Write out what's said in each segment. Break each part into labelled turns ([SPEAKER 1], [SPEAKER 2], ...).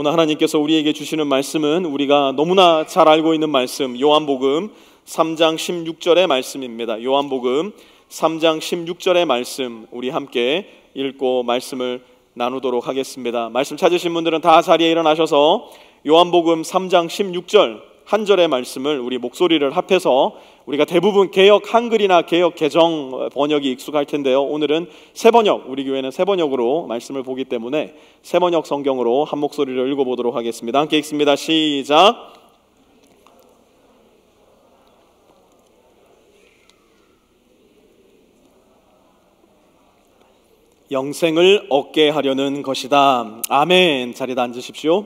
[SPEAKER 1] 오늘 하나님께서 우리에게 주시는 말씀은 우리가 너무나 잘 알고 있는 말씀, 요한복음 3장 16절의 말씀입니다. 요한복음 3장 16절의 말씀, 우리 함께 읽고 말씀을 나누도록 하겠습니다. 말씀 찾으신 분들은 다 자리에 일어나셔서 요한복음 3장 16절 한 절의 말씀을 우리 목소리를 합해서, 우리가 대부분 개역 한글이나 개역 개정 번역이 익숙할 텐데요, 오늘은 새번역, 우리 교회는 새번역으로 말씀을 보기 때문에 새번역 성경으로 한 목소리를 읽어보도록 하겠습니다. 함께 읽습니다. 시작. 영생을 얻게 하려는 것이다. 아멘. 자리에 앉으십시오.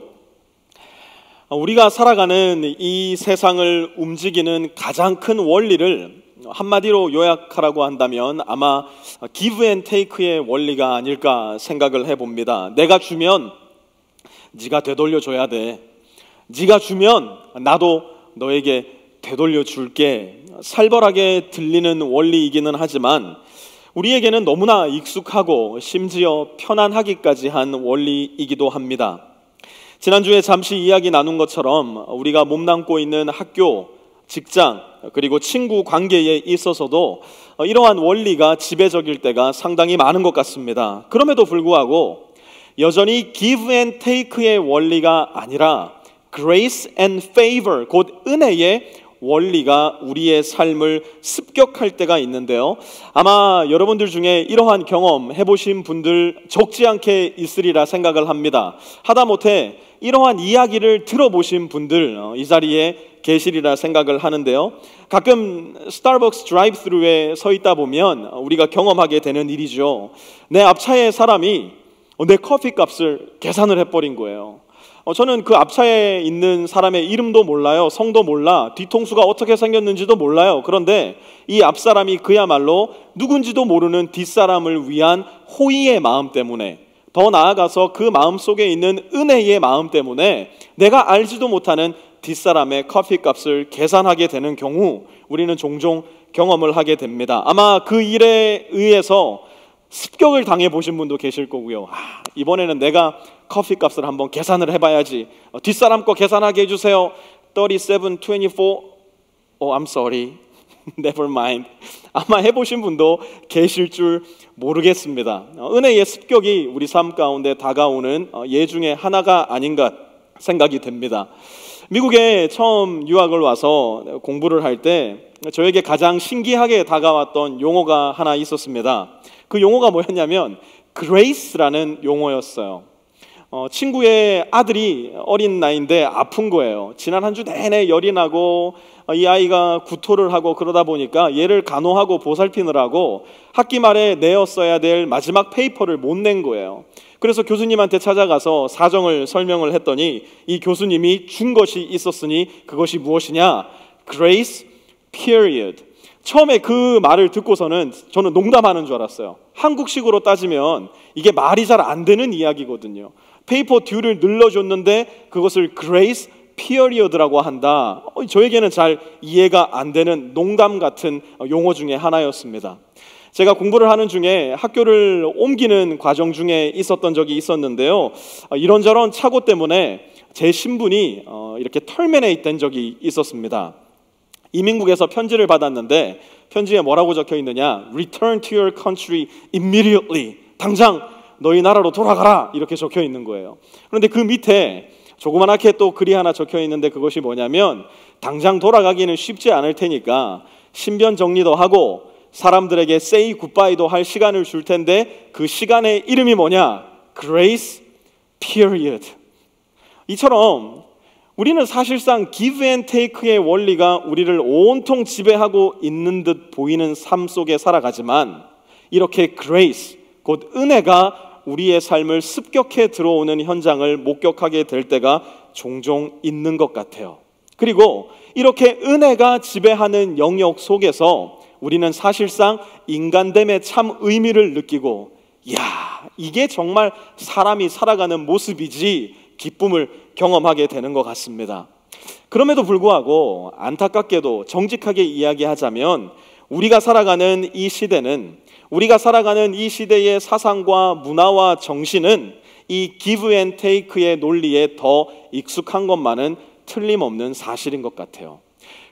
[SPEAKER 1] 우리가 살아가는 이 세상을 움직이는 가장 큰 원리를 한마디로 요약하라고 한다면 아마 give and take의 원리가 아닐까 생각을 해봅니다. 내가 주면 네가 되돌려줘야 돼. 네가 주면 나도 너에게 되돌려줄게. 살벌하게 들리는 원리이기는 하지만 우리에게는 너무나 익숙하고 심지어 편안하기까지 한 원리이기도 합니다. 지난주에 잠시 이야기 나눈 것처럼 우리가 몸담고 있는 학교, 직장, 그리고 친구 관계에 있어서도 이러한 원리가 지배적일 때가 상당히 많은 것 같습니다. 그럼에도 불구하고 여전히 give and take의 원리가 아니라 grace and favor, 곧 은혜의 원리가 우리의 삶을 습격할 때가 있는데요, 아마 여러분들 중에 이러한 경험 해보신 분들 적지 않게 있으리라 생각을 합니다. 하다못해 이러한 이야기를 들어보신 분들 이 자리에 계시리라 생각을 하는데요, 가끔 스타벅스 드라이브스루에 서 있다 보면 우리가 경험하게 되는 일이죠. 내 앞차의 사람이 내 커피 값을 계산을 해버린 거예요. 저는 그 앞차에 있는 사람의 이름도 몰라요. 성도 몰라. 뒤통수가 어떻게 생겼는지도 몰라요. 그런데 이 앞사람이 그야말로 누군지도 모르는 뒷사람을 위한 호의의 마음 때문에, 더 나아가서 그 마음 속에 있는 은혜의 마음 때문에 내가 알지도 못하는 뒷사람의 커피값을 계산하게 되는 경우 우리는 종종 경험을 하게 됩니다. 아마 그 일에 의해서 습격을 당해보신 분도 계실 거고요. 이번에는 내가 커피값을 한번 계산을 해봐야지. 뒷사람 거 계산하게 해주세요. 37.24. I'm sorry. Never mind. 아마 해보신 분도 계실 줄 모르겠습니다. 은혜의 습격이 우리 삶 가운데 다가오는 예 중에 하나가 아닌가 생각이 됩니다. 미국에 처음 유학을 와서 공부를 할 때 저에게 가장 신기하게 다가왔던 용어가 하나 있었습니다. 그 용어가 뭐였냐면 grace라는 용어였어요. 친구의 아들이 어린 나이인데 아픈 거예요. 지난 한 주 내내 열이 나고 이 아이가 구토를 하고 그러다 보니까 얘를 간호하고 보살피느라고 학기 말에 내었어야 될 마지막 페이퍼를 못 낸 거예요. 그래서 교수님한테 찾아가서 사정을 설명을 했더니 이 교수님이 준 것이 있었으니 그것이 무엇이냐? Grace period. 처음에 그 말을 듣고서는 저는 농담하는 줄 알았어요. 한국식으로 따지면 이게 말이 잘 안 되는 이야기거든요. 페이퍼 듀를 늘려줬는데 그것을 grace period라고 한다. 저에게는 잘 이해가 안 되는 농담 같은 용어 중에 하나였습니다. 제가 공부를 하는 중에 학교를 옮기는 과정 중에 있었던 적이 있었는데요, 이런저런 착오 때문에 제 신분이 이렇게 털면에 된 적이 있었습니다. 이민국에서 편지를 받았는데 편지에 뭐라고 적혀 있느냐? Return to your country immediately. 당장 너희 나라로 돌아가라, 이렇게 적혀 있는 거예요. 그런데 그 밑에 조그맣게 또 글이 하나 적혀 있는데 그것이 뭐냐면, 당장 돌아가기는 쉽지 않을 테니까 신변 정리도 하고 사람들에게 say goodbye도 할 시간을 줄 텐데 그 시간의 이름이 뭐냐? Grace period. 이처럼 우리는 사실상 give and take의 원리가 우리를 온통 지배하고 있는 듯 보이는 삶 속에 살아가지만, 이렇게 grace, 곧 은혜가 우리의 삶을 습격해 들어오는 현장을 목격하게 될 때가 종종 있는 것 같아요. 그리고 이렇게 은혜가 지배하는 영역 속에서 우리는 사실상 인간됨의 참 의미를 느끼고, 이야, 이게 정말 사람이 살아가는 모습이지, 기쁨을 경험하게 되는 것 같습니다. 그럼에도 불구하고 안타깝게도 정직하게 이야기하자면 우리가 살아가는 이 시대는, 우리가 살아가는 이 시대의 사상과 문화와 정신은 이 give and take의 논리에 더 익숙한 것만은 틀림없는 사실인 것 같아요.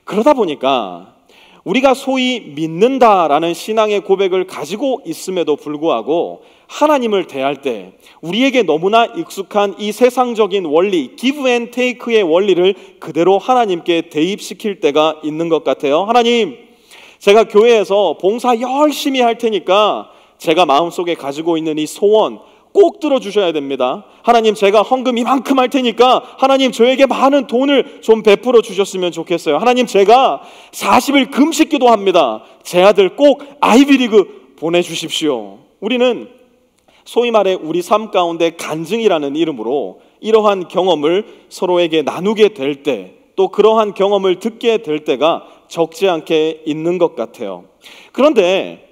[SPEAKER 1] 그러다 보니까 우리가 소위 믿는다라는 신앙의 고백을 가지고 있음에도 불구하고 하나님을 대할 때 우리에게 너무나 익숙한 이 세상적인 원리, give and take의 원리를 그대로 하나님께 대입시킬 때가 있는 것 같아요. 하나님, 제가 교회에서 봉사 열심히 할 테니까 제가 마음속에 가지고 있는 이 소원 꼭 들어주셔야 됩니다. 하나님, 제가 헌금 이만큼 할 테니까 하나님 저에게 많은 돈을 좀 베풀어 주셨으면 좋겠어요. 하나님, 제가 40일 금식 기도합니다. 제 아들 꼭 아이비리그 보내주십시오. 우리는 소위 말해 우리 삶 가운데 간증이라는 이름으로 이러한 경험을 서로에게 나누게 될 때, 또 그러한 경험을 듣게 될 때가 적지 않게 있는 것 같아요. 그런데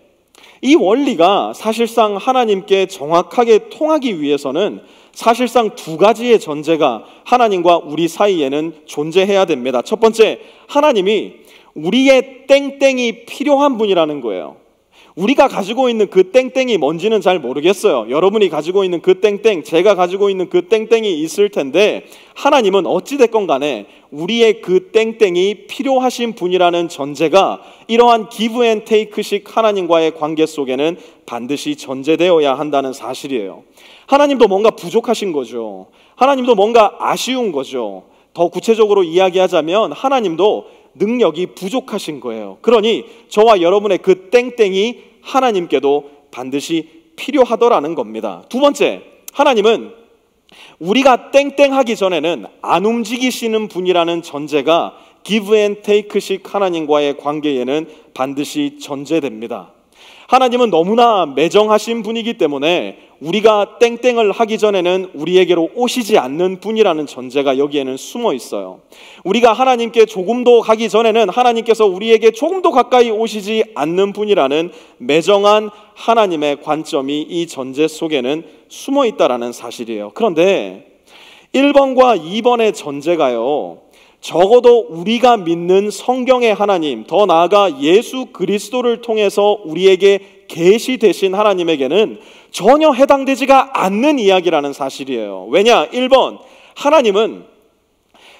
[SPEAKER 1] 이 원리가 사실상 하나님께 정확하게 통하기 위해서는 사실상 두 가지의 전제가 하나님과 우리 사이에는 존재해야 됩니다. 첫 번째, 하나님이 우리의 땡땡이 필요한 분이라는 거예요. 우리가 가지고 있는 그 땡땡이 뭔지는 잘 모르겠어요. 여러분이 가지고 있는 그 땡땡, 제가 가지고 있는 그 땡땡이 있을 텐데 하나님은 어찌됐건 간에 우리의 그 땡땡이 필요하신 분이라는 전제가 이러한 give and take식 하나님과의 관계 속에는 반드시 전제되어야 한다는 사실이에요. 하나님도 뭔가 부족하신 거죠. 하나님도 뭔가 아쉬운 거죠. 더 구체적으로 이야기하자면 하나님도 능력이 부족하신 거예요. 그러니 저와 여러분의 그 땡땡이 하나님께도 반드시 필요하더라는 겁니다. 두 번째, 하나님은 우리가 땡땡하기 전에는 안 움직이시는 분이라는 전제가 give and take식 하나님과의 관계에는 반드시 전제됩니다. 하나님은 너무나 매정하신 분이기 때문에 우리가 땡땡을 하기 전에는 우리에게로 오시지 않는 분이라는 전제가 여기에는 숨어 있어요. 우리가 하나님께 조금도 가기 전에는 하나님께서 우리에게 조금도 가까이 오시지 않는 분이라는 매정한 하나님의 관점이 이 전제 속에는 숨어 있다라는 사실이에요. 그런데 1번과 2번의 전제가요, 적어도 우리가 믿는 성경의 하나님, 더 나아가 예수 그리스도를 통해서 우리에게 계시되신 하나님에게는 전혀 해당되지가 않는 이야기라는 사실이에요. 왜냐? 1번, 하나님은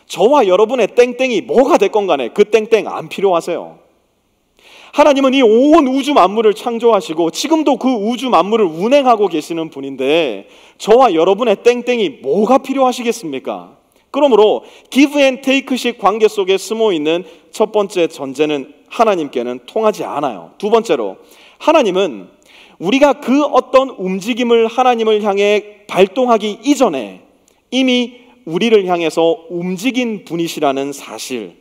[SPEAKER 1] 저와 여러분의 땡땡이 뭐가 됐건 간에 그 땡땡 안 필요하세요. 하나님은 이 온 우주 만물을 창조하시고 지금도 그 우주 만물을 운행하고 계시는 분인데 저와 여러분의 땡땡이 뭐가 필요하시겠습니까? 그러므로 give and take식 관계 속에 숨어 있는 첫 번째 전제는 하나님께는 통하지 않아요. 두 번째로, 하나님은 우리가 그 어떤 움직임을 하나님을 향해 발동하기 이전에 이미 우리를 향해서 움직인 분이시라는 사실,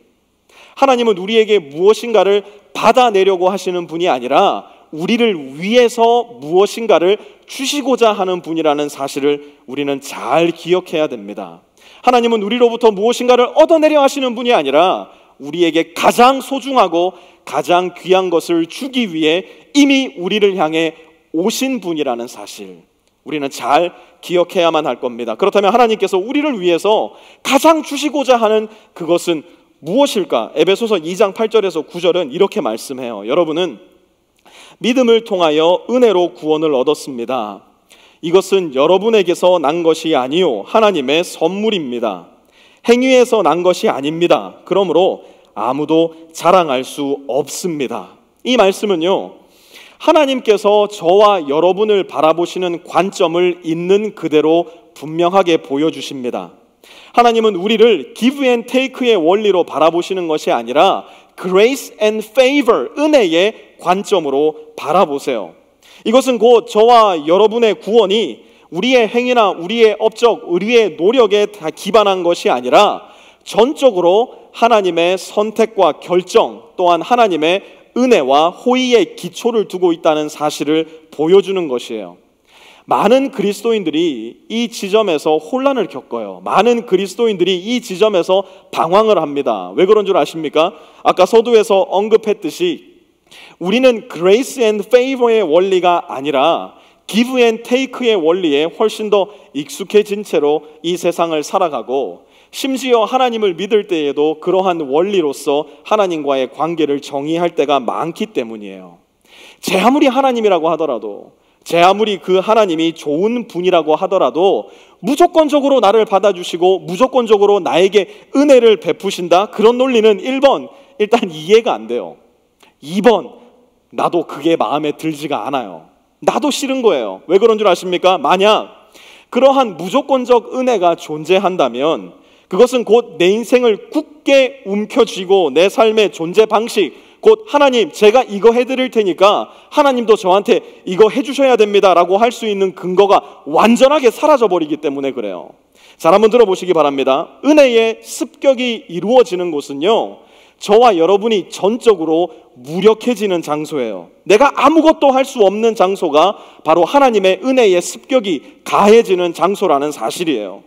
[SPEAKER 1] 하나님은 우리에게 무엇인가를 받아내려고 하시는 분이 아니라 우리를 위해서 무엇인가를 주시고자 하는 분이라는 사실을 우리는 잘 기억해야 됩니다. 하나님은 우리로부터 무엇인가를 얻어내려 하시는 분이 아니라 우리에게 가장 소중하고 가장 귀한 것을 주기 위해 이미 우리를 향해 오신 분이라는 사실, 우리는 잘 기억해야만 할 겁니다. 그렇다면 하나님께서 우리를 위해서 가장 주시고자 하는 그것은 무엇일까? 에베소서 2장 8절에서 9절은 이렇게 말씀해요. 여러분은 믿음을 통하여 은혜로 구원을 얻었습니다. 이것은 여러분에게서 난 것이 아니요 하나님의 선물입니다. 행위에서 난 것이 아닙니다. 그러므로 아무도 자랑할 수 없습니다. 이 말씀은요, 하나님께서 저와 여러분을 바라보시는 관점을 있는 그대로 분명하게 보여주십니다. 하나님은 우리를 give and take의 원리로 바라보시는 것이 아니라 grace and favor, 은혜의 관점으로 바라보세요. 이것은 곧 저와 여러분의 구원이 우리의 행위나 우리의 업적, 우리의 노력에 다 기반한 것이 아니라 전적으로 하나님의 선택과 결정, 또한 하나님의 은혜와 호의의 기초를 두고 있다는 사실을 보여주는 것이에요. 많은 그리스도인들이 이 지점에서 혼란을 겪어요. 많은 그리스도인들이 이 지점에서 방황을 합니다. 왜 그런 줄 아십니까? 아까 서두에서 언급했듯이 우리는 grace and favor의 원리가 아니라 give and take의 원리에 훨씬 더 익숙해진 채로 이 세상을 살아가고, 심지어 하나님을 믿을 때에도 그러한 원리로서 하나님과의 관계를 정의할 때가 많기 때문이에요. 제 아무리 하나님이라고 하더라도 제 아무리 그 하나님이 좋은 분이라고 하더라도 무조건적으로 나를 받아주시고 무조건적으로 나에게 은혜를 베푸신다? 그런 논리는 1번, 일단 이해가 안 돼요. 2번, 나도 그게 마음에 들지가 않아요. 나도 싫은 거예요. 왜 그런 줄 아십니까? 만약 그러한 무조건적 은혜가 존재한다면 그것은 곧 내 인생을 굳게 움켜쥐고 내 삶의 존재 방식, 곧 하나님 제가 이거 해드릴 테니까 하나님도 저한테 이거 해주셔야 됩니다 라고 할 수 있는 근거가 완전하게 사라져버리기 때문에 그래요. 잘 한번 들어보시기 바랍니다. 은혜의 습격이 이루어지는 곳은요, 저와 여러분이 전적으로 무력해지는 장소예요. 내가 아무것도 할 수 없는 장소가 바로 하나님의 은혜의 습격이 가해지는 장소라는 사실이에요.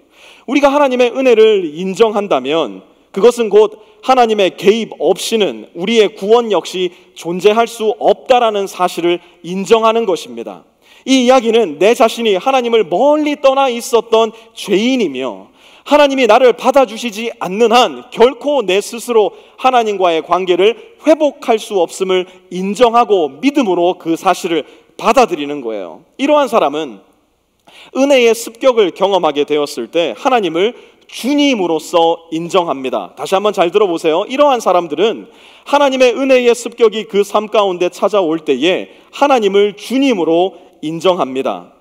[SPEAKER 1] 우리가 하나님의 은혜를 인정한다면 그것은 곧 하나님의 개입 없이는 우리의 구원 역시 존재할 수 없다라는 사실을 인정하는 것입니다. 이 이야기는 내 자신이 하나님을 멀리 떠나 있었던 죄인이며 하나님이 나를 받아주시지 않는 한 결코 내 스스로 하나님과의 관계를 회복할 수 없음을 인정하고 믿음으로 그 사실을 받아들이는 거예요. 이러한 사람은 은혜의 습격을 경험하게 되었을 때 하나님을 주님으로서 인정합니다. 다시 한번 잘 들어보세요. 이러한 사람들은 하나님의 은혜의 습격이 그 삶 가운데 찾아올 때에 하나님을 주님으로 인정합니다.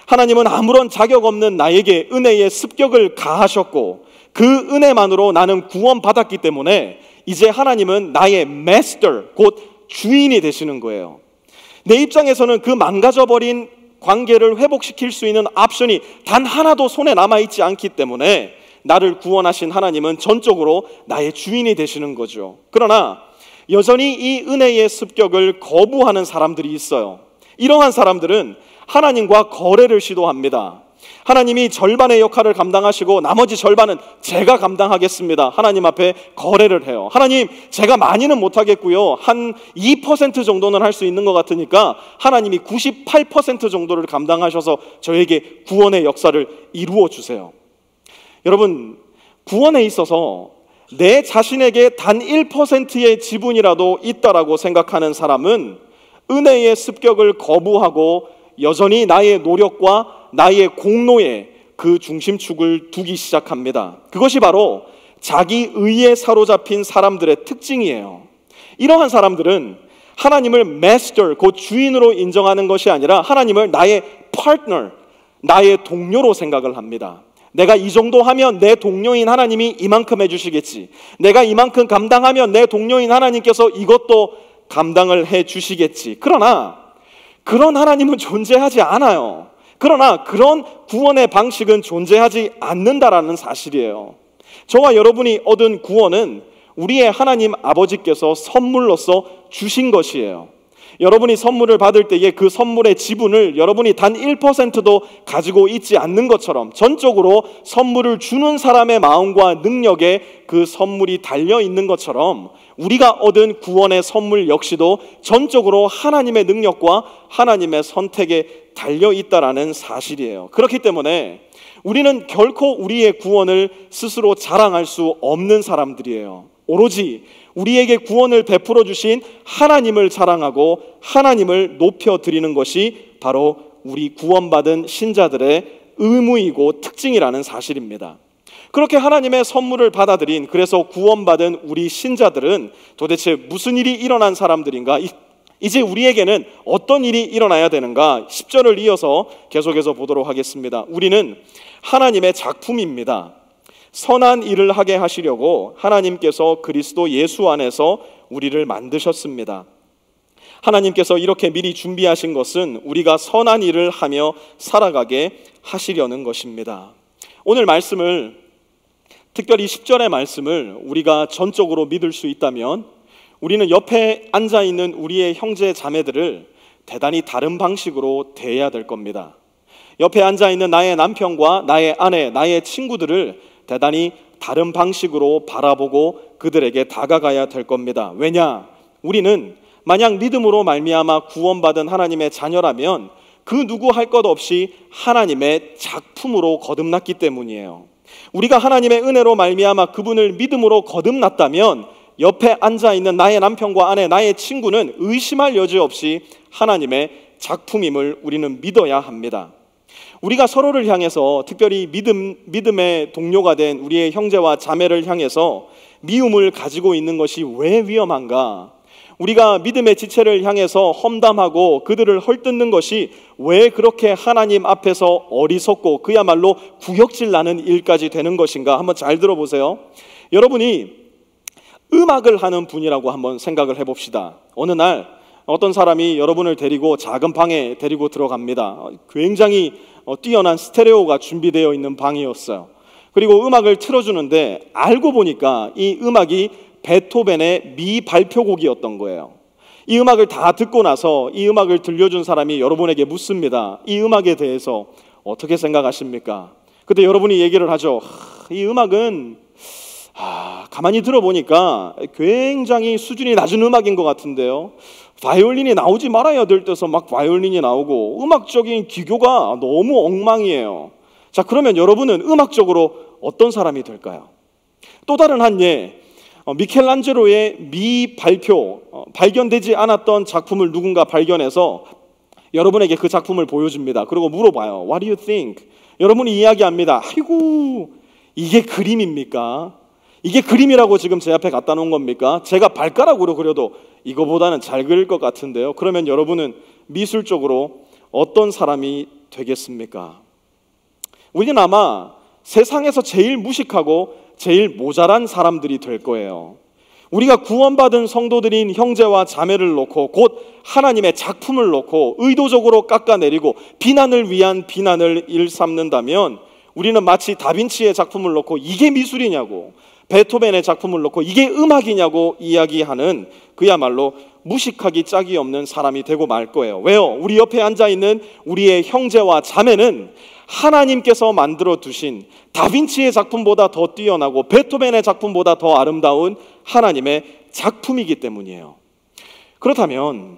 [SPEAKER 1] 하나님은 아무런 자격 없는 나에게 은혜의 습격을 가하셨고 그 은혜만으로 나는 구원받았기 때문에 이제 하나님은 나의 마스터, 곧 주인이 되시는 거예요. 내 입장에서는 그 망가져버린 관계를 회복시킬 수 있는 옵션이 단 하나도 손에 남아있지 않기 때문에 나를 구원하신 하나님은 전적으로 나의 주인이 되시는 거죠. 그러나 여전히 이 은혜의 습격을 거부하는 사람들이 있어요. 이러한 사람들은 하나님과 거래를 시도합니다. 하나님이 절반의 역할을 감당하시고 나머지 절반은 제가 감당하겠습니다. 하나님 앞에 거래를 해요. 하나님, 제가 많이는 못하겠고요. 한 2% 정도는 할 수 있는 것 같으니까 하나님이 98% 정도를 감당하셔서 저에게 구원의 역사를 이루어 주세요. 여러분, 구원에 있어서 내 자신에게 단 1%의 지분이라도 있다라고 생각하는 사람은 은혜의 습격을 거부하고 여전히 나의 노력과 나의 공로에 그 중심축을 두기 시작합니다. 그것이 바로 자기 의에 사로잡힌 사람들의 특징이에요. 이러한 사람들은 하나님을 마스터, 곧 주인으로 인정하는 것이 아니라 하나님을 나의 파트너, 나의 동료로 생각을 합니다. 내가 이 정도 하면 내 동료인 하나님이 이만큼 해주시겠지. 내가 이만큼 감당하면 내 동료인 하나님께서 이것도 감당을 해주시겠지. 그러나 그런 하나님은 존재하지 않아요. 그러나 그런 구원의 방식은 존재하지 않는다라는 사실이에요. 저와 여러분이 얻은 구원은 우리의 하나님 아버지께서 선물로서 주신 것이에요. 여러분이 선물을 받을 때에 그 선물의 지분을 여러분이 단 1%도 가지고 있지 않는 것처럼 전적으로 선물을 주는 사람의 마음과 능력에 그 선물이 달려 있는 것처럼 우리가 얻은 구원의 선물 역시도 전적으로 하나님의 능력과 하나님의 선택에 달려 있다라는 사실이에요. 그렇기 때문에 우리는 결코 우리의 구원을 스스로 자랑할 수 없는 사람들이에요. 오로지 우리에게 구원을 베풀어 주신 하나님을 자랑하고 하나님을 높여드리는 것이 바로 우리 구원받은 신자들의 의무이고 특징이라는 사실입니다. 그렇게 하나님의 선물을 받아들인, 그래서 구원받은 우리 신자들은 도대체 무슨 일이 일어난 사람들인가? 이제 우리에게는 어떤 일이 일어나야 되는가? 10절을 이어서 계속해서 보도록 하겠습니다. 우리는 하나님의 작품입니다. 선한 일을 하게 하시려고 하나님께서 그리스도 예수 안에서 우리를 만드셨습니다. 하나님께서 이렇게 미리 준비하신 것은 우리가 선한 일을 하며 살아가게 하시려는 것입니다. 오늘 말씀을, 특별히 10절의 말씀을 우리가 전적으로 믿을 수 있다면 우리는 옆에 앉아있는 우리의 형제 자매들을 대단히 다른 방식으로 대해야 될 겁니다. 옆에 앉아있는 나의 남편과 나의 아내, 나의 친구들을 대단히 다른 방식으로 바라보고 그들에게 다가가야 될 겁니다. 왜냐? 우리는 만약 믿음으로 말미암아 구원받은 하나님의 자녀라면 그 누구 할 것 없이 하나님의 작품으로 거듭났기 때문이에요. 우리가 하나님의 은혜로 말미암아 그분을 믿음으로 거듭났다면 옆에 앉아있는 나의 남편과 아내, 나의 친구는 의심할 여지 없이 하나님의 작품임을 우리는 믿어야 합니다. 우리가 서로를 향해서, 특별히 믿음의 동료가 된 우리의 형제와 자매를 향해서 미움을 가지고 있는 것이 왜 위험한가? 우리가 믿음의 지체를 향해서 험담하고 그들을 헐뜯는 것이 왜 그렇게 하나님 앞에서 어리석고 그야말로 구역질 나는 일까지 되는 것인가? 한번 잘 들어보세요. 여러분이 음악을 하는 분이라고 한번 생각을 해봅시다. 어느 날 어떤 사람이 여러분을 데리고 작은 방에 데리고 들어갑니다. 굉장히 뛰어난 스테레오가 준비되어 있는 방이었어요. 그리고 음악을 틀어주는데 알고 보니까 이 음악이 베토벤의 미발표곡이었던 거예요. 이 음악을 다 듣고 나서 이 음악을 들려준 사람이 여러분에게 묻습니다. 이 음악에 대해서 어떻게 생각하십니까? 그때 여러분이 얘기를 하죠. 이 음악은 가만히 들어보니까 굉장히 수준이 낮은 음악인 것 같은데요. 바이올린이 나오지 말아야 될 때서 막 바이올린이 나오고 음악적인 기교가 너무 엉망이에요. 자, 그러면 여러분은 음악적으로 어떤 사람이 될까요? 또 다른 한 예, 미켈란젤로의 미발표, 발견되지 않았던 작품을 누군가 발견해서 여러분에게 그 작품을 보여줍니다. 그리고 물어봐요. What do you think? 여러분이 이야기합니다. 아이고, 이게 그림입니까? 이게 그림이라고 지금 제 앞에 갖다 놓은 겁니까? 제가 발가락으로 그려도 이거보다는 잘 그릴 것 같은데요. 그러면 여러분은 미술적으로 어떤 사람이 되겠습니까? 우리는 아마 세상에서 제일 무식하고 제일 모자란 사람들이 될 거예요. 우리가 구원받은 성도들인 형제와 자매를 놓고 곧 하나님의 작품을 놓고 의도적으로 깎아내리고 비난을 위한 비난을 일삼는다면 우리는 마치 다빈치의 작품을 놓고 이게 미술이냐고, 베토벤의 작품을 놓고 이게 음악이냐고 이야기하는 그야말로 무식하기 짝이 없는 사람이 되고 말 거예요. 왜요? 우리 옆에 앉아있는 우리의 형제와 자매는 하나님께서 만들어 두신 다빈치의 작품보다 더 뛰어나고 베토벤의 작품보다 더 아름다운 하나님의 작품이기 때문이에요. 그렇다면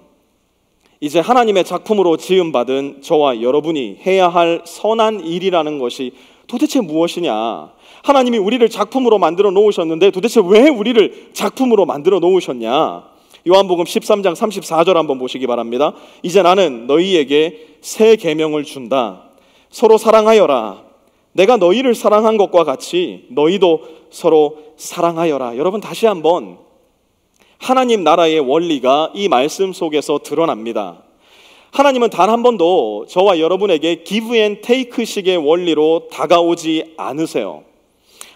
[SPEAKER 1] 이제 하나님의 작품으로 지음받은 저와 여러분이 해야 할 선한 일이라는 것이 도대체 무엇이냐? 하나님이 우리를 작품으로 만들어 놓으셨는데 도대체 왜 우리를 작품으로 만들어 놓으셨냐? 요한복음 13장 34절 한번 보시기 바랍니다. 이제 나는 너희에게 새 계명을 준다. 서로 사랑하여라. 내가 너희를 사랑한 것과 같이 너희도 서로 사랑하여라. 여러분, 다시 한번 하나님 나라의 원리가 이 말씀 속에서 드러납니다. 하나님은 단 한 번도 저와 여러분에게 give and take 식의 원리로 다가오지 않으세요.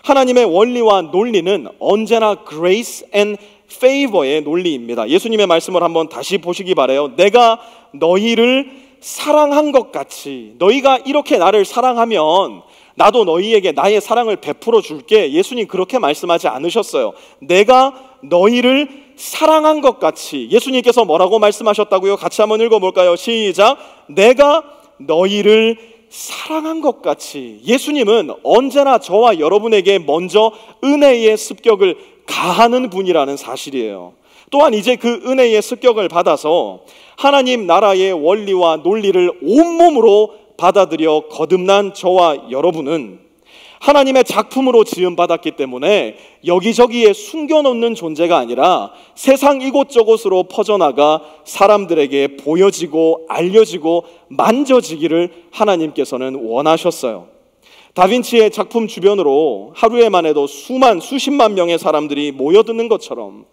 [SPEAKER 1] 하나님의 원리와 논리는 언제나 grace and favor의 논리입니다. 예수님의 말씀을 한번 다시 보시기 바라요. 내가 너희를 사랑한 것 같이, 너희가 이렇게 나를 사랑하면 나도 너희에게 나의 사랑을 베풀어 줄게. 예수님 그렇게 말씀하지 않으셨어요. 내가 너희를 사랑한 것 같이. 예수님께서 뭐라고 말씀하셨다고요? 같이 한번 읽어볼까요? 시작. 내가 너희를 사랑한 것 같이. 예수님은 언제나 저와 여러분에게 먼저 은혜의 습격을 가하는 분이라는 사실이에요. 또한 이제 그 은혜의 습격을 받아서 하나님 나라의 원리와 논리를 온몸으로 받아들여 거듭난 저와 여러분은 하나님의 작품으로 지음받았기 때문에 여기저기에 숨겨놓는 존재가 아니라 세상 이곳저곳으로 퍼져나가 사람들에게 보여지고 알려지고 만져지기를 하나님께서는 원하셨어요. 다빈치의 작품 주변으로 하루에만 해도 수십만 명의 사람들이 모여드는 것처럼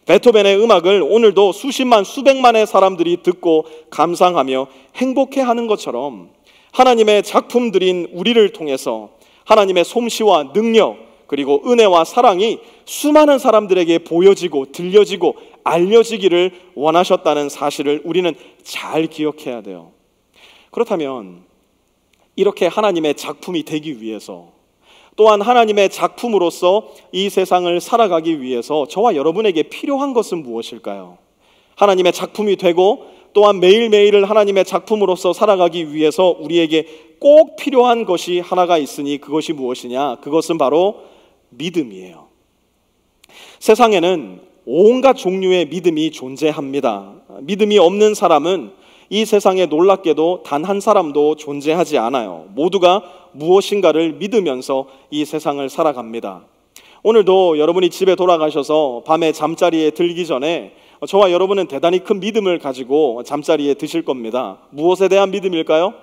[SPEAKER 1] 베토벤의 음악을 오늘도 수십만 수백만의 사람들이 듣고 감상하며 행복해하는 것처럼 하나님의 작품들인 우리를 통해서 하나님의 솜씨와 능력 그리고 은혜와 사랑이 수많은 사람들에게 보여지고 들려지고 알려지기를 원하셨다는 사실을 우리는 잘 기억해야 돼요. 그렇다면 이렇게 하나님의 작품이 되기 위해서, 또한 하나님의 작품으로서 이 세상을 살아가기 위해서 저와 여러분에게 필요한 것은 무엇일까요? 하나님의 작품이 되고 또한 매일매일을 하나님의 작품으로서 살아가기 위해서 우리에게 꼭 필요한 것이 하나가 있으니 그것이 무엇이냐? 그것은 바로 믿음이에요. 세상에는 온갖 종류의 믿음이 존재합니다. 믿음이 없는 사람은 이 세상에 놀랍게도 단 한 사람도 존재하지 않아요. 모두가 무엇인가를 믿으면서 이 세상을 살아갑니다. 오늘도 여러분이 집에 돌아가셔서 밤에 잠자리에 들기 전에 저와 여러분은 대단히 큰 믿음을 가지고 잠자리에 드실 겁니다. 무엇에 대한 믿음일까요?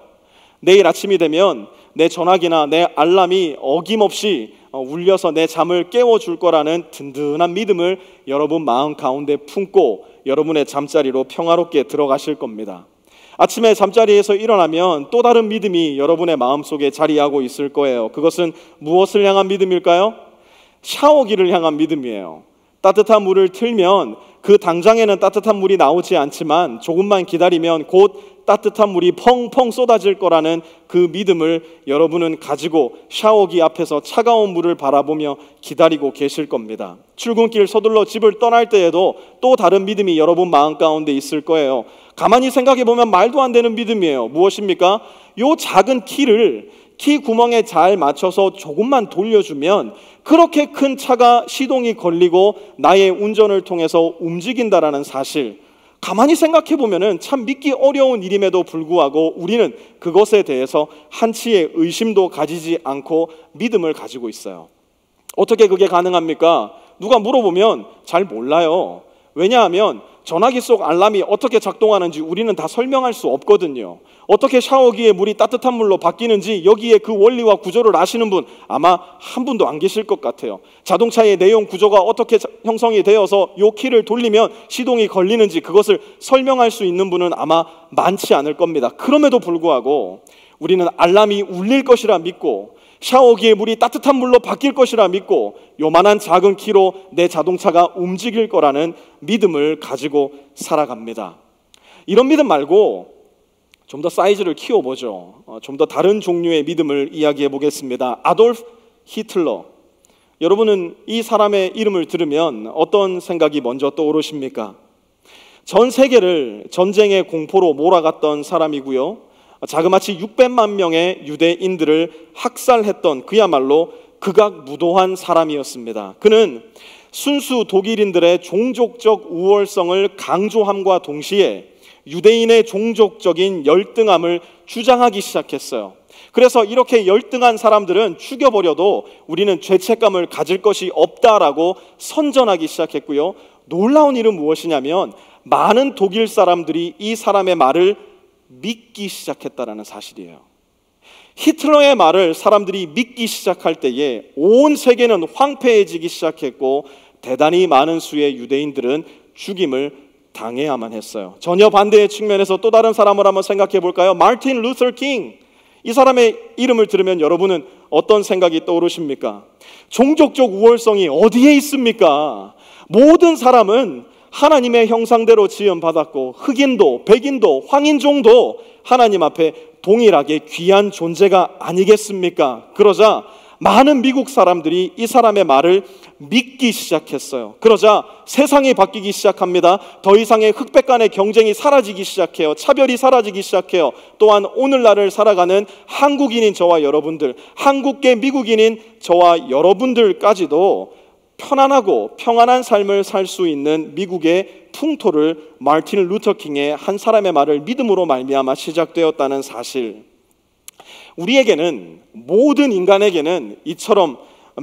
[SPEAKER 1] 내일 아침이 되면 내 전화기나 내 알람이 어김없이 울려서 내 잠을 깨워줄 거라는 든든한 믿음을 여러분 마음 가운데 품고 여러분의 잠자리로 평화롭게 들어가실 겁니다. 아침에 잠자리에서 일어나면 또 다른 믿음이 여러분의 마음속에 자리하고 있을 거예요. 그것은 무엇을 향한 믿음일까요? 샤워기를 향한 믿음이에요. 따뜻한 물을 틀면 그 당장에는 따뜻한 물이 나오지 않지만 조금만 기다리면 곧 따뜻한 물이 펑펑 쏟아질 거라는 그 믿음을 여러분은 가지고 샤워기 앞에서 차가운 물을 바라보며 기다리고 계실 겁니다. 출근길 서둘러 집을 떠날 때에도 또 다른 믿음이 여러분 마음 가운데 있을 거예요. 가만히 생각해 보면 말도 안 되는 믿음이에요. 무엇입니까? 요 작은 키를 키 구멍에 잘 맞춰서 조금만 돌려주면 그렇게 큰 차가 시동이 걸리고 나의 운전을 통해서 움직인다라는 사실, 가만히 생각해 보면은 참 믿기 어려운 일임에도 불구하고 우리는 그것에 대해서 한치의 의심도 가지지 않고 믿음을 가지고 있어요. 어떻게 그게 가능합니까? 누가 물어보면 잘 몰라요. 왜냐하면 전화기 속 알람이 어떻게 작동하는지 우리는 다 설명할 수 없거든요. 어떻게 샤워기의 물이 따뜻한 물로 바뀌는지 여기에 그 원리와 구조를 아시는 분 아마 한 분도 안 계실 것 같아요. 자동차의 내용 구조가 어떻게 형성이 되어서 요 키를 돌리면 시동이 걸리는지 그것을 설명할 수 있는 분은 아마 많지 않을 겁니다. 그럼에도 불구하고 우리는 알람이 울릴 것이라 믿고 샤워기의 물이 따뜻한 물로 바뀔 것이라 믿고 요만한 작은 키로 내 자동차가 움직일 거라는 믿음을 가지고 살아갑니다. 이런 믿음 말고 좀 더 사이즈를 키워보죠. 좀 더 다른 종류의 믿음을 이야기해 보겠습니다. 아돌프 히틀러. 여러분은 이 사람의 이름을 들으면 어떤 생각이 먼저 떠오르십니까? 전 세계를 전쟁의 공포로 몰아갔던 사람이고요, 자그마치 600만 명의 유대인들을 학살했던 그야말로 극악무도한 사람이었습니다. 그는 순수 독일인들의 종족적 우월성을 강조함과 동시에 유대인의 종족적인 열등함을 주장하기 시작했어요. 그래서 이렇게 열등한 사람들은 죽여버려도 우리는 죄책감을 가질 것이 없다라고 선전하기 시작했고요, 놀라운 일은 무엇이냐면 많은 독일 사람들이 이 사람의 말을 믿기 시작했다라는 사실이에요. 히틀러의 말을 사람들이 믿기 시작할 때에 온 세계는 황폐해지기 시작했고 대단히 많은 수의 유대인들은 죽임을 당해야만 했어요. 전혀 반대의 측면에서 또 다른 사람을 한번 생각해 볼까요? 마틴 루터 킹. 이 사람의 이름을 들으면 여러분은 어떤 생각이 떠오르십니까? 종족적 우월성이 어디에 있습니까? 모든 사람은 하나님의 형상대로 지음받았고 흑인도 백인도 황인종도 하나님 앞에 동일하게 귀한 존재가 아니겠습니까? 그러자 많은 미국 사람들이 이 사람의 말을 믿기 시작했어요. 그러자 세상이 바뀌기 시작합니다. 더 이상의 흑백 간의 경쟁이 사라지기 시작해요. 차별이 사라지기 시작해요. 또한 오늘날을 살아가는 한국인인 저와 여러분들, 한국계 미국인인 저와 여러분들까지도 편안하고 평안한 삶을 살 수 있는 미국의 풍토를 마틴 루터 킹의 한 사람의 말을 믿음으로 말미암아 시작되었다는 사실, 우리에게는, 모든 인간에게는 이처럼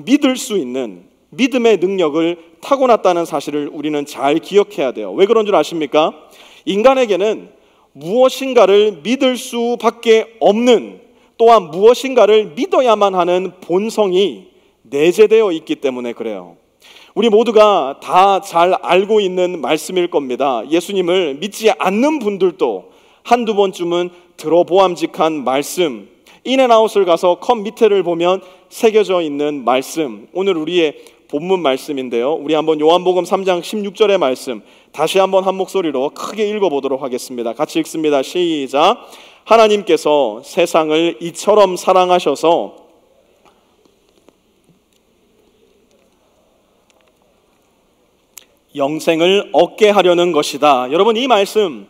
[SPEAKER 1] 믿을 수 있는 믿음의 능력을 타고났다는 사실을 우리는 잘 기억해야 돼요. 왜 그런 줄 아십니까? 인간에게는 무엇인가를 믿을 수밖에 없는, 또한 무엇인가를 믿어야만 하는 본성이 내재되어 있기 때문에 그래요. 우리 모두가 다 잘 알고 있는 말씀일 겁니다. 예수님을 믿지 않는 분들도 한두 번쯤은 들어보암직한 말씀, 인앤아웃을 가서 컵 밑에를 보면 새겨져 있는 말씀, 오늘 우리의 본문 말씀인데요, 우리 한번 요한복음 3장 16절의 말씀 다시 한번 한 목소리로 크게 읽어보도록 하겠습니다. 같이 읽습니다. 시작. 하나님께서 세상을 이처럼 사랑하셔서 영생을 얻게 하려는 것이다. 여러분, 이 말씀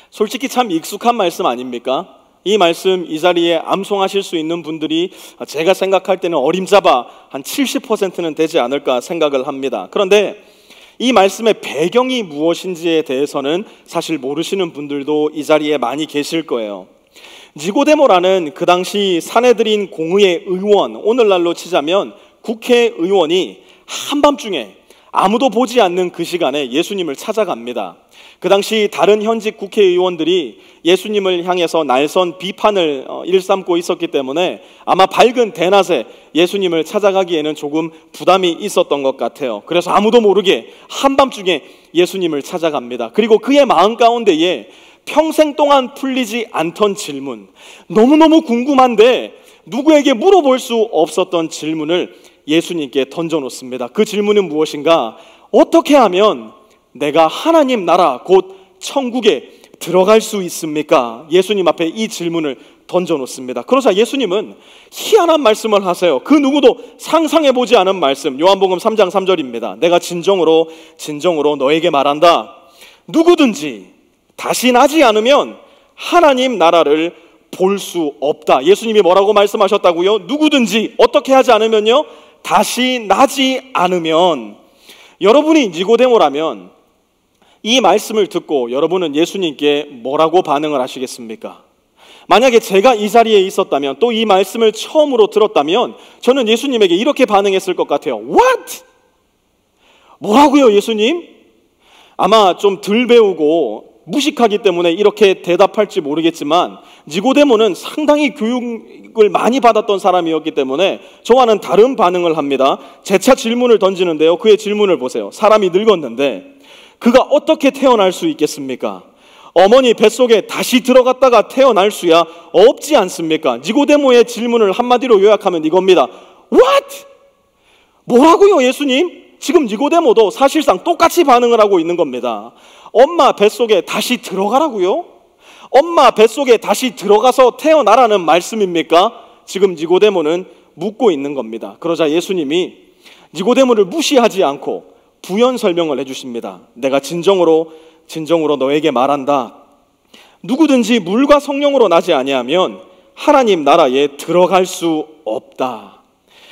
[SPEAKER 1] 솔직히 참 익숙한 말씀 아닙니까? 이 말씀 이 자리에 암송하실 수 있는 분들이 제가 생각할 때는 어림잡아 한 70%는 되지 않을까 생각을 합니다. 그런데 이 말씀의 배경이 무엇인지에 대해서는 사실 모르시는 분들도 이 자리에 많이 계실 거예요. 니고데모라는 그 당시 사내들인 공의의 의원, 오늘날로 치자면 국회의원이 한밤중에 아무도 보지 않는 그 시간에 예수님을 찾아갑니다. 그 당시 다른 현직 국회의원들이 예수님을 향해서 날선 비판을 일삼고 있었기 때문에 아마 밝은 대낮에 예수님을 찾아가기에는 조금 부담이 있었던 것 같아요. 그래서 아무도 모르게 한밤중에 예수님을 찾아갑니다. 그리고 그의 마음 가운데에 평생 동안 풀리지 않던 질문, 너무너무 궁금한데 누구에게 물어볼 수 없었던 질문을 예수님께 던져놓습니다. 그 질문은 무엇인가? 어떻게 하면 내가 하나님 나라 곧 천국에 들어갈 수 있습니까? 예수님 앞에 이 질문을 던져놓습니다. 그러자 예수님은 희한한 말씀을 하세요. 그 누구도 상상해보지 않은 말씀, 요한복음 3장 3절입니다. 내가 진정으로 너에게 말한다. 누구든지 다시 나지 않으면 하나님 나라를 볼 수 없다. 예수님이 뭐라고 말씀하셨다고요? 누구든지 어떻게 하지 않으면요? 다시 나지 않으면. 여러분이 니고데모라면 이 말씀을 듣고 여러분은 예수님께 뭐라고 반응을 하시겠습니까? 만약에 제가 이 자리에 있었다면, 또 이 말씀을 처음으로 들었다면 저는 예수님에게 이렇게 반응했을 것 같아요. What? 뭐라고요, 예수님? 아마 좀 덜 배우고 무식하기 때문에 이렇게 대답할지 모르겠지만 니고데모는 상당히 교육을 많이 받았던 사람이었기 때문에 저와는 다른 반응을 합니다. 재차 질문을 던지는데요, 그의 질문을 보세요. 사람이 늙었는데 그가 어떻게 태어날 수 있겠습니까? 어머니 뱃속에 다시 들어갔다가 태어날 수야 없지 않습니까? 니고데모의 질문을 한마디로 요약하면 이겁니다. What? 뭐라고요, 예수님? 지금 니고데모도 사실상 똑같이 반응을 하고 있는 겁니다. 엄마 뱃속에 다시 들어가라고요? 엄마 뱃속에 다시 들어가서 태어나라는 말씀입니까? 지금 니고데모는 묻고 있는 겁니다. 그러자 예수님이 니고데모를 무시하지 않고 부연 설명을 해주십니다. 내가 진정으로 너에게 말한다. 누구든지 물과 성령으로 나지 아니하면 하나님 나라에 들어갈 수 없다.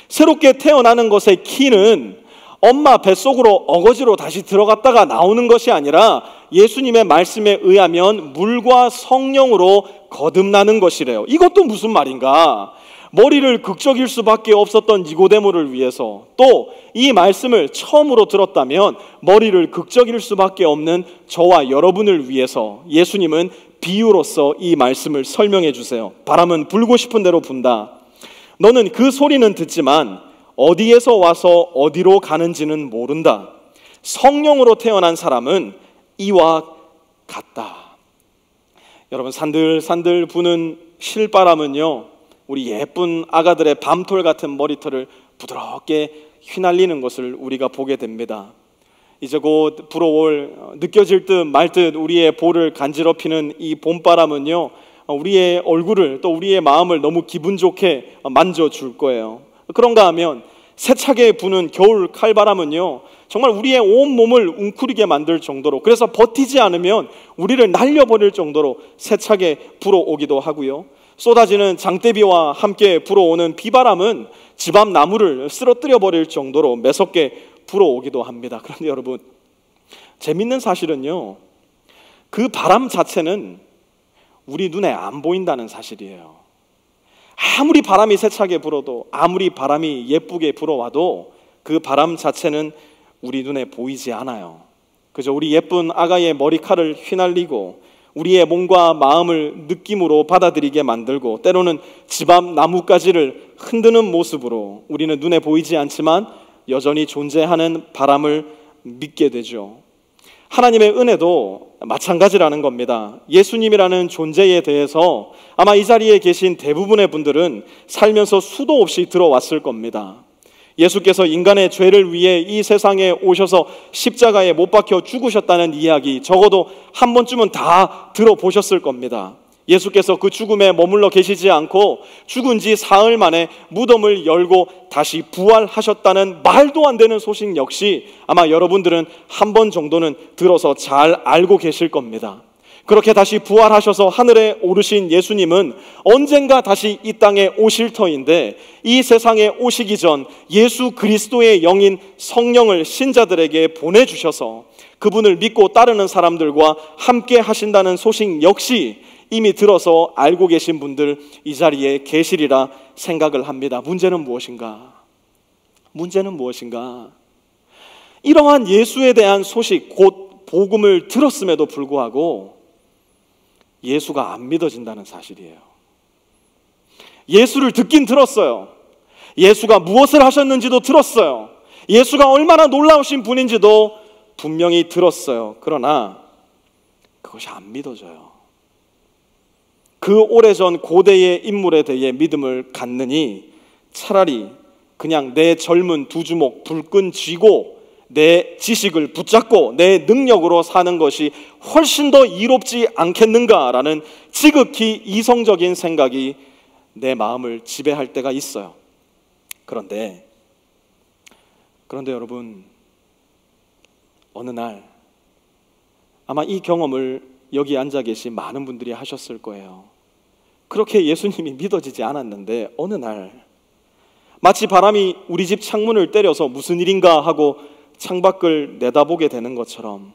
[SPEAKER 1] 새롭게 태어나는 것의 키는 엄마 뱃속으로 어거지로 다시 들어갔다가 나오는 것이 아니라 예수님의 말씀에 의하면 물과 성령으로 거듭나는 것이래요. 이것도 무슨 말인가? 머리를 극적일 수밖에 없었던 니고데모를 위해서, 또 이 말씀을 처음으로 들었다면 머리를 극적일 수밖에 없는 저와 여러분을 위해서 예수님은 비유로서 이 말씀을 설명해 주세요. 바람은 불고 싶은 대로 분다. 너는 그 소리는 듣지만 어디에서 와서 어디로 가는지는 모른다. 성령으로 태어난 사람은 이와 같다. 여러분, 산들산들 부는 실바람은요, 우리 예쁜 아가들의 밤톨 같은 머리털을 부드럽게 휘날리는 것을 우리가 보게 됩니다. 이제 곧 불어올, 느껴질 듯 말 듯 우리의 볼을 간지럽히는 이 봄바람은요, 우리의 얼굴을, 또 우리의 마음을 너무 기분 좋게 만져줄 거예요. 그런가 하면 세차게 부는 겨울 칼바람은요, 정말 우리의 온 몸을 웅크리게 만들 정도로, 그래서 버티지 않으면 우리를 날려버릴 정도로 세차게 불어오기도 하고요. 쏟아지는 장대비와 함께 불어오는 비바람은 집 앞 나무를 쓰러뜨려 버릴 정도로 매섭게 불어오기도 합니다. 그런데 여러분, 재밌는 사실은요, 그 바람 자체는 우리 눈에 안 보인다는 사실이에요. 아무리 바람이 세차게 불어도, 아무리 바람이 예쁘게 불어와도 그 바람 자체는 우리 눈에 보이지 않아요. 그저 우리 예쁜 아가의 머리칼을 휘날리고 우리의 몸과 마음을 느낌으로 받아들이게 만들고, 때로는 집 앞 나뭇가지를 흔드는 모습으로 우리는 눈에 보이지 않지만 여전히 존재하는 바람을 믿게 되죠. 하나님의 은혜도 마찬가지라는 겁니다. 예수님이라는 존재에 대해서 아마 이 자리에 계신 대부분의 분들은 살면서 수도 없이 들어왔을 겁니다. 예수께서 인간의 죄를 위해 이 세상에 오셔서 십자가에 못 박혀 죽으셨다는 이야기 적어도 한 번쯤은 다 들어보셨을 겁니다. 예수께서 그 죽음에 머물러 계시지 않고 죽은 지 사흘 만에 무덤을 열고 다시 부활하셨다는 말도 안 되는 소식 역시 아마 여러분들은 한 번 정도는 들어서 잘 알고 계실 겁니다. 그렇게 다시 부활하셔서 하늘에 오르신 예수님은 언젠가 다시 이 땅에 오실 터인데, 이 세상에 오시기 전 예수 그리스도의 영인 성령을 신자들에게 보내주셔서 그분을 믿고 따르는 사람들과 함께 하신다는 소식 역시 이미 들어서 알고 계신 분들 이 자리에 계시리라 생각을 합니다. 문제는 무엇인가? 이러한 예수에 대한 소식, 곧 복음을 들었음에도 불구하고 예수가 안 믿어진다는 사실이에요. 예수를 듣긴 들었어요. 예수가 무엇을 하셨는지도 들었어요. 예수가 얼마나 놀라우신 분인지도 분명히 들었어요. 그러나 그것이 안 믿어져요. 그 오래전 고대의 인물에 대해 믿음을 갖느니 차라리 그냥 내 젊은 두 주먹 불끈 쥐고 내 지식을 붙잡고 내 능력으로 사는 것이 훨씬 더 이롭지 않겠는가라는 지극히 이성적인 생각이 내 마음을 지배할 때가 있어요. 그런데 여러분, 어느 날 아마 이 경험을 여기 앉아 계신 많은 분들이 하셨을 거예요. 그렇게 예수님이 믿어지지 않았는데 어느 날 마치 바람이 우리 집 창문을 때려서 무슨 일인가 하고 창밖을 내다보게 되는 것처럼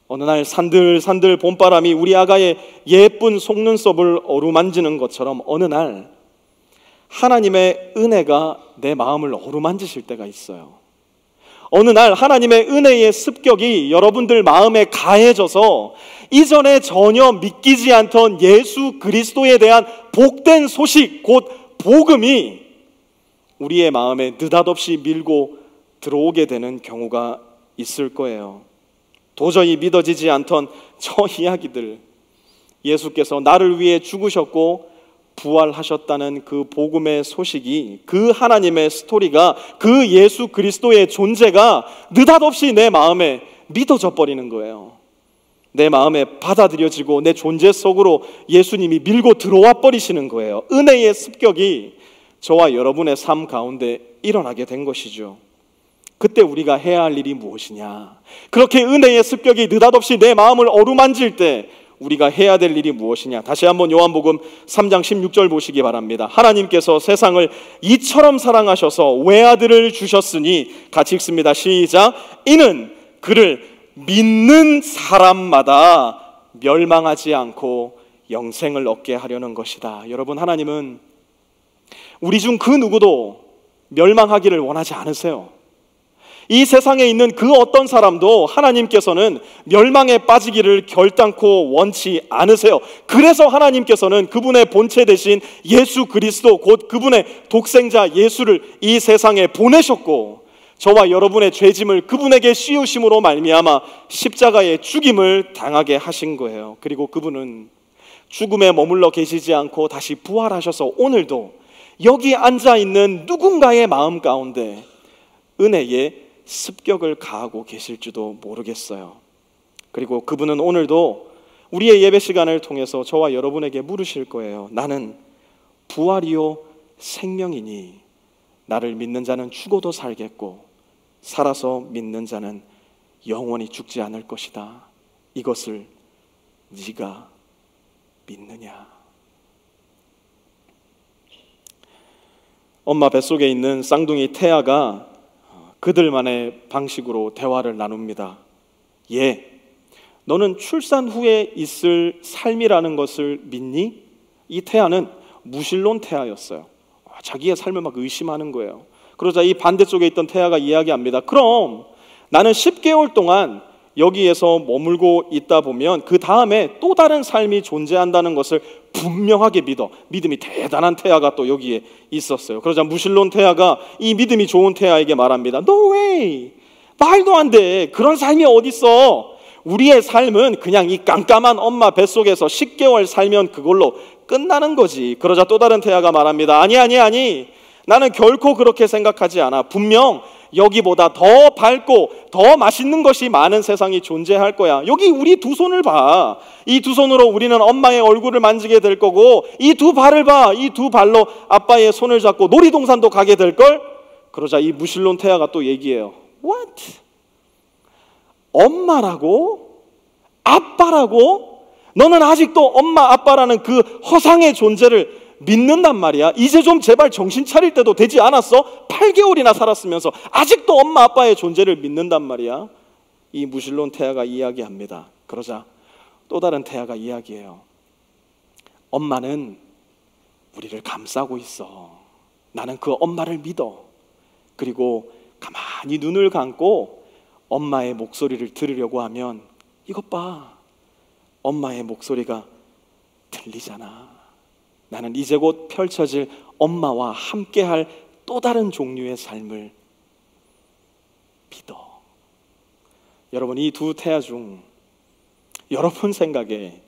[SPEAKER 1] 어느 날 산들산들 봄바람이 우리 아가의 예쁜 속눈썹을 어루만지는 것처럼 어느 날 하나님의 은혜가 내 마음을 어루만지실 때가 있어요. 어느 날 하나님의 은혜의 습격이 여러분들 마음에 가해져서 이전에 전혀 믿기지 않던 예수 그리스도에 대한 복된 소식, 곧 복음이 우리의 마음에 느닷없이 밀고 들어오게 되는 경우가 있을 거예요. 도저히 믿어지지 않던 저 이야기들, 예수께서 나를 위해 죽으셨고 부활하셨다는 그 복음의 소식이, 그 하나님의 스토리가, 그 예수 그리스도의 존재가 느닷없이 내 마음에 믿어져 버리는 거예요. 내 마음에 받아들여지고 내 존재 속으로 예수님이 밀고 들어와 버리시는 거예요. 은혜의 습격이 저와 여러분의 삶 가운데 일어나게 된 것이죠. 그때 우리가 해야 할 일이 무엇이냐? 그렇게 은혜의 습격이 느닷없이 내 마음을 어루만질 때 우리가 해야 될 일이 무엇이냐? 다시 한번 요한복음 3장 16절 보시기 바랍니다. 하나님께서 세상을 이처럼 사랑하셔서 외아들을 주셨으니, 같이 읽습니다. 시작. 이는 그를 믿는 사람마다 멸망하지 않고 영생을 얻게 하려는 것이다. 여러분, 하나님은 우리 중 그 누구도 멸망하기를 원하지 않으세요. 이 세상에 있는 그 어떤 사람도 하나님께서는 멸망에 빠지기를 결단코 원치 않으세요. 그래서 하나님께서는 그분의 본체 대신 예수 그리스도, 곧 그분의 독생자 예수를 이 세상에 보내셨고, 저와 여러분의 죄짐을 그분에게 씌우심으로 말미암아 십자가의 죽임을 당하게 하신 거예요. 그리고 그분은 죽음에 머물러 계시지 않고 다시 부활하셔서 오늘도 여기 앉아있는 누군가의 마음 가운데 은혜의 습격을 가하고 계실지도 모르겠어요. 그리고 그분은 오늘도 우리의 예배 시간을 통해서 저와 여러분에게 물으실 거예요. 나는 부활이요 생명이니 나를 믿는 자는 죽어도 살겠고 살아서 믿는 자는 영원히 죽지 않을 것이다. 이것을 네가 믿느냐? 엄마 뱃속에 있는 쌍둥이 태아가 그들만의 방식으로 대화를 나눕니다. 예, 너는 출산 후에 있을 삶이라는 것을 믿니? 이 태아는 무신론 태아였어요. 자기의 삶을 막 의심하는 거예요. 그러자 이 반대쪽에 있던 태아가 이야기합니다. 그럼 나는 10개월 동안 여기에서 머물고 있다 보면 그 다음에 또 다른 삶이 존재한다는 것을 분명하게 믿어. 믿음이 대단한 태아가 또 여기에 있었어요. 그러자 무신론 태아가 이 믿음이 좋은 태아에게 말합니다. No way! 말도 안 돼. 그런 삶이 어딨어. 우리의 삶은 그냥 이 깜깜한 엄마 뱃속에서 10개월 살면 그걸로 끝나는 거지. 그러자 또 다른 태아가 말합니다. 아니. 나는 결코 그렇게 생각하지 않아. 분명 여기보다 더 밝고 더 맛있는 것이 많은 세상이 존재할 거야. 여기 우리 두 손을 봐. 이 두 손으로 우리는 엄마의 얼굴을 만지게 될 거고, 이 두 발을 봐. 이 두 발로 아빠의 손을 잡고 놀이동산도 가게 될걸? 그러자 이 무신론 태아가 또 얘기해요. What? 엄마라고? 아빠라고? 너는 아직도 엄마 아빠라는 그 허상의 존재를 믿는단 말이야. 이제 좀 제발 정신 차릴 때도 되지 않았어? 8개월이나 살았으면서 아직도 엄마 아빠의 존재를 믿는단 말이야. 이 무신론 태아가 이야기합니다. 그러자 또 다른 태아가 이야기해요. 엄마는 우리를 감싸고 있어. 나는 그 엄마를 믿어. 그리고 가만히 눈을 감고 엄마의 목소리를 들으려고 하면 이것 봐, 엄마의 목소리가 들리잖아. 나는 이제 곧 펼쳐질 엄마와 함께할 또 다른 종류의 삶을 믿어. 여러분, 이 두 태아 중 여러분 생각에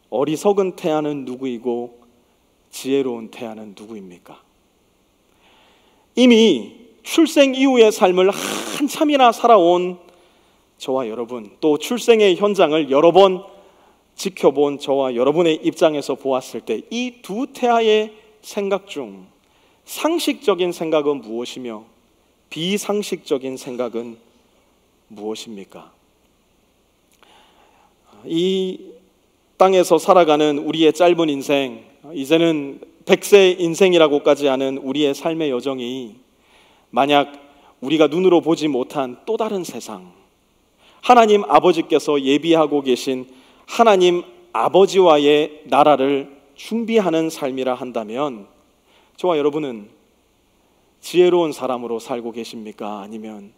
[SPEAKER 1] 어리석은 태아는 누구이고 지혜로운 태아는 누구입니까? 이미 출생 이후의 삶을 한참이나 살아온 저와 여러분, 또 출생의 현장을 여러 번 지켜본 저와 여러분의 입장에서 보았을 때 이 두 태아의 생각 중 상식적인 생각은 무엇이며 비상식적인 생각은 무엇입니까? 이 땅에서 살아가는 우리의 짧은 인생, 이제는 100세 인생이라고까지 하는 우리의 삶의 여정이 만약 우리가 눈으로 보지 못한 또 다른 세상, 하나님 아버지께서 예비하고 계신 하나님 아버지와의 나라를 준비하는 삶이라 한다면 저와 여러분은 지혜로운 사람으로 살고 계십니까? 아니면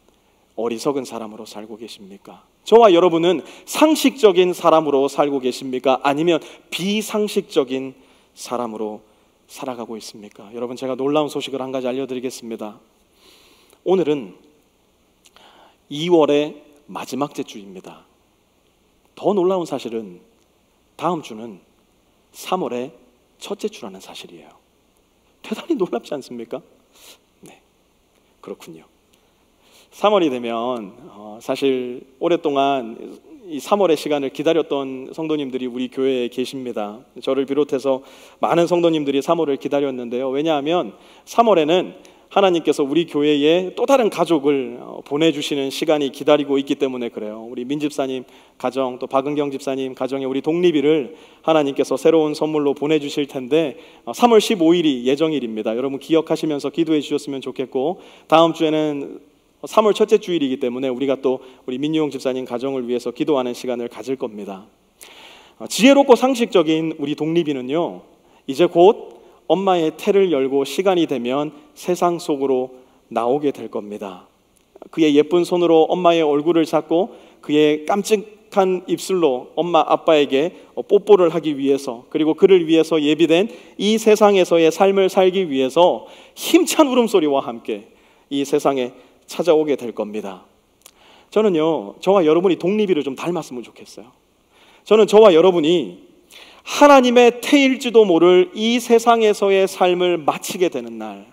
[SPEAKER 1] 어리석은 사람으로 살고 계십니까? 저와 여러분은 상식적인 사람으로 살고 계십니까? 아니면 비상식적인 사람으로 살아가고 있습니까? 여러분, 제가 놀라운 소식을 한 가지 알려드리겠습니다. 오늘은 2월의 마지막 주입니다. 더 놀라운 사실은 다음 주는 3월의 첫째 주라는 사실이에요. 대단히 놀랍지 않습니까? 네, 그렇군요. 3월이 되면 사실 오랫동안 이 3월의 시간을 기다렸던 성도님들이 우리 교회에 계십니다. 저를 비롯해서 많은 성도님들이 3월을 기다렸는데요. 왜냐하면 3월에는 하나님께서 우리 교회에 또 다른 가족을 보내주시는 시간이 기다리고 있기 때문에 그래요. 우리 민 집사님 가정, 또 박은경 집사님 가정에 우리 독립이를 하나님께서 새로운 선물로 보내주실 텐데 3월 15일이 예정일입니다. 여러분 기억하시면서 기도해 주셨으면 좋겠고, 다음 주에는 3월 첫째 주일이기 때문에 우리가 또 우리 민유용 집사님 가정을 위해서 기도하는 시간을 가질 겁니다. 지혜롭고 상식적인 우리 독립이는요, 이제 곧 엄마의 태를 열고 시간이 되면 세상 속으로 나오게 될 겁니다. 그의 예쁜 손으로 엄마의 얼굴을 잡고 그의 깜찍한 입술로 엄마 아빠에게 뽀뽀를 하기 위해서, 그리고 그를 위해서 예비된 이 세상에서의 삶을 살기 위해서 힘찬 울음소리와 함께 이 세상에 찾아오게 될 겁니다. 저는요, 저와 여러분이 독립이를 좀 닮았으면 좋겠어요. 저는 저와 여러분이 하나님의 태일지도 모를 이 세상에서의 삶을 마치게 되는 날,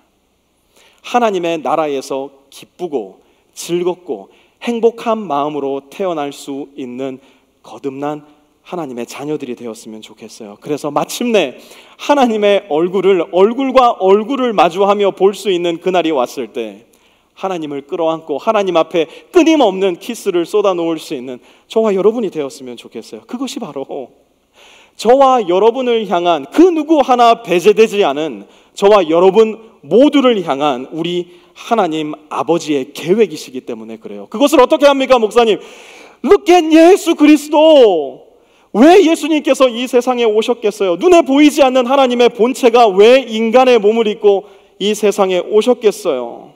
[SPEAKER 1] 하나님의 나라에서 기쁘고 즐겁고 행복한 마음으로 태어날 수 있는 거듭난 하나님의 자녀들이 되었으면 좋겠어요. 그래서 마침내 하나님의 얼굴과 얼굴을 마주하며 볼 수 있는 그날이 왔을 때 하나님을 끌어안고 하나님 앞에 끊임없는 키스를 쏟아놓을 수 있는 저와 여러분이 되었으면 좋겠어요. 그것이 바로 저와 여러분을 향한, 그 누구 하나 배제되지 않은 저와 여러분 모두를 향한 우리 하나님 아버지의 계획이시기 때문에 그래요. 그것을 어떻게 합니까, 목사님? Look at 예수 그리스도. 왜 예수님께서 이 세상에 오셨겠어요? 눈에 보이지 않는 하나님의 본체가 왜 인간의 몸을 입고 이 세상에 오셨겠어요?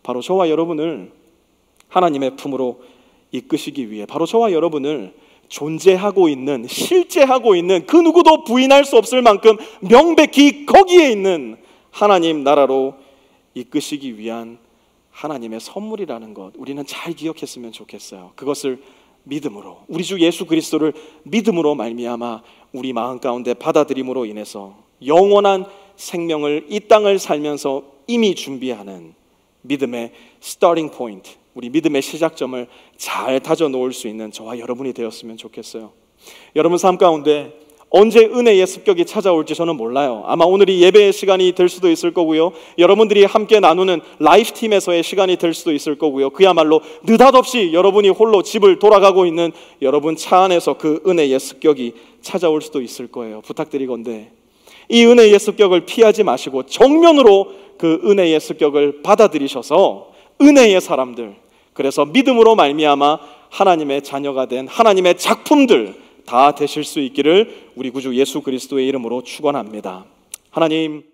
[SPEAKER 1] 바로 저와 여러분을 하나님의 품으로 이끄시기 위해, 바로 저와 여러분을 존재하고 있는, 실제하고 있는, 그 누구도 부인할 수 없을 만큼 명백히 거기에 있는 하나님 나라로 이끄시기 위한 하나님의 선물이라는 것, 우리는 잘 기억했으면 좋겠어요. 그것을 믿음으로, 우리 주 예수 그리스도를 믿음으로 말미암아 우리 마음 가운데 받아들임으로 인해서 영원한 생명을 이 땅을 살면서 이미 준비하는 믿음의 스타팅 포인트, 우리 믿음의 시작점을 잘 다져 놓을 수 있는 저와 여러분이 되었으면 좋겠어요. 여러분 삶 가운데 언제 은혜의 습격이 찾아올지 저는 몰라요. 아마 오늘이 예배의 시간이 될 수도 있을 거고요, 여러분들이 함께 나누는 라이프팀에서의 시간이 될 수도 있을 거고요, 그야말로 느닷없이 여러분이 홀로 집을 돌아가고 있는 여러분 차 안에서 그 은혜의 습격이 찾아올 수도 있을 거예요. 부탁드리건대 이 은혜의 습격을 피하지 마시고 정면으로 그 은혜의 습격을 받아들이셔서 은혜의 사람들, 그래서 믿음으로 말미암아 하나님의 자녀가 된 하나님의 작품들 다 되실 수 있기를 우리 구주 예수 그리스도의 이름으로 축원합니다. 하나님,